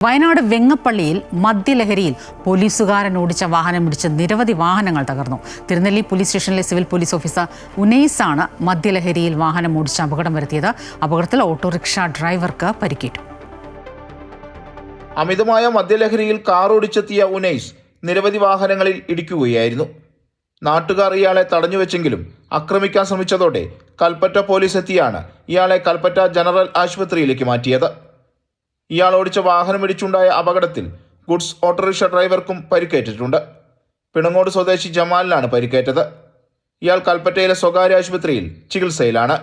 വയനാട് വെങ്ങപ്പള്ളിയിൽ മദ്യലഹരിയിൽ പോലീസുകാരൻ ഓടിച്ച വാഹനം ഇടിച്ച് നിരവധി വാഹനങ്ങൾ തകർന്നു. തിരുനെല്ലി പോലീസ് സ്റ്റേഷനിലെ സിവിൽ പോലീസ് ഓഫീസർ ഉനൈസാണ് മദ്യലഹരിയിൽ വാഹനം ഓടിച്ച് അപകടം വരുത്തിയത്. അപകടത്തിൽ ഓട്ടോറിക്ഷ ഡ്രൈവർക്ക് പരിക്കേറ്റു. അമിതമായ മദ്യലഹരിയിൽ കാർ ഓടിച്ചെത്തിയ ഉനൈസ് നിരവധി വാഹനങ്ങളിൽ ഇടിക്കുകയായിരുന്നു. നാട്ടുകാർ ഇയാളെ തടഞ്ഞുവെച്ചെങ്കിലും ആക്രമിക്കാൻ ശ്രമിച്ചതോടെ കൽപ്പറ്റ പോലീസ് എത്തിയാണ് ഇയാളെ കൽപ്പറ്റ ജനറൽ ആശുപത്രിയിലേക്ക് മാറ്റിയത്. ഇയാൾ ഓടിച്ച വാഹനം ഇടിച്ചുണ്ടായ അപകടത്തിൽ ഗുഡ്സ് ഓട്ടോറിക്ഷ ഡ്രൈവർക്കും പരിക്കേറ്റിട്ടുണ്ട്. പിണങ്ങോട് സ്വദേശി ജമാലിനാണ് പരിക്കേറ്റത്. ഇയാൾ കൽപ്പറ്റയിലെ സ്വകാര്യ ആശുപത്രിയിൽ ചികിത്സയിലാണ്.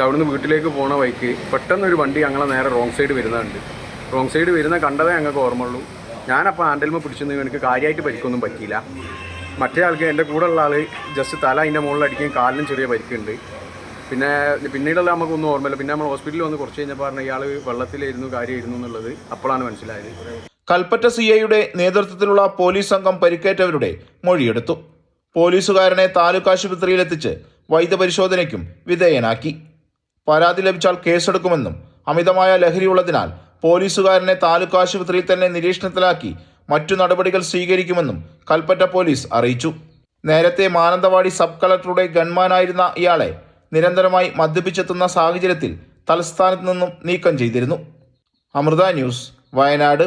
അവിടുന്ന് വീട്ടിലേക്ക് പോണ വഴിക്ക് പെട്ടെന്ന് ഒരു വണ്ടി ഞങ്ങളെ നേരെ റോങ് സൈഡ് വരുന്നുണ്ട്. റോങ് സൈഡ് വരുന്ന കണ്ടതേ ഞങ്ങൾക്ക് ഓർമ്മയുള്ളൂ. ഞാനപ്പോൾ ഹാൻഡിൽമ പിടിച്ചെന്ന് എനിക്ക് കാര്യമായിട്ട് പരിക്കൊന്നും പറ്റിയില്ല. മറ്റേ ആൾക്ക് എൻ്റെ കൂടെ ഉള്ള ആൾ ജസ്റ്റ് തല അതിൻ്റെ മുകളിൽ അടിക്കുകയും കാലിനും ചെറിയ പരിക്കുണ്ട്. പിന്നീടുള്ള നമുക്കൊന്നും ഓർമ്മയില്ല. പിന്നെ നമ്മൾ ഹോസ്പിറ്റലിൽ വന്ന് കുറച്ച് കഴിഞ്ഞപ്പോൾ പറഞ്ഞ ഇയാൾ വെള്ളത്തിലായിരുന്നു കാര്യമായിരുന്നു എന്നുള്ളത് അപ്പോഴാണ് മനസ്സിലായത്. കൽപ്പറ്റ CIയുടെ നേതൃത്വത്തിലുള്ള പോലീസ് സംഘം പരിക്കേറ്റവരുടെ മൊഴിയെടുത്തു. പോലീസുകാരനെ താലൂക്ക് ആശുപത്രിയിലെത്തിച്ച് വൈദ്യപരിശോധനയ്ക്കും വിധേയനാക്കി. പരാതി ലഭിച്ചാൽ കേസെടുക്കുമെന്നും അമിതമായ ലഹരിയുള്ളതിനാൽ പോലീസുകാരനെ താലൂക്ക് ആശുപത്രിയിൽ തന്നെ നിരീക്ഷണത്തിലാക്കി മറ്റു നടപടികൾ സ്വീകരിക്കുമെന്നും കൽപ്പറ്റ പോലീസ് അറിയിച്ചു. നേരത്തെ മാനന്തവാടി സബ് കളക്ടറുടെ ഗൺമാനായിരുന്ന ഇയാളെ നിരന്തരമായി മദ്യപിച്ചെത്തുന്ന സാഹചര്യത്തിൽ തലസ്ഥാനത്ത് നിന്നും നീക്കം ചെയ്തിരുന്നു. അമൃത ന്യൂസ്, വയനാട്.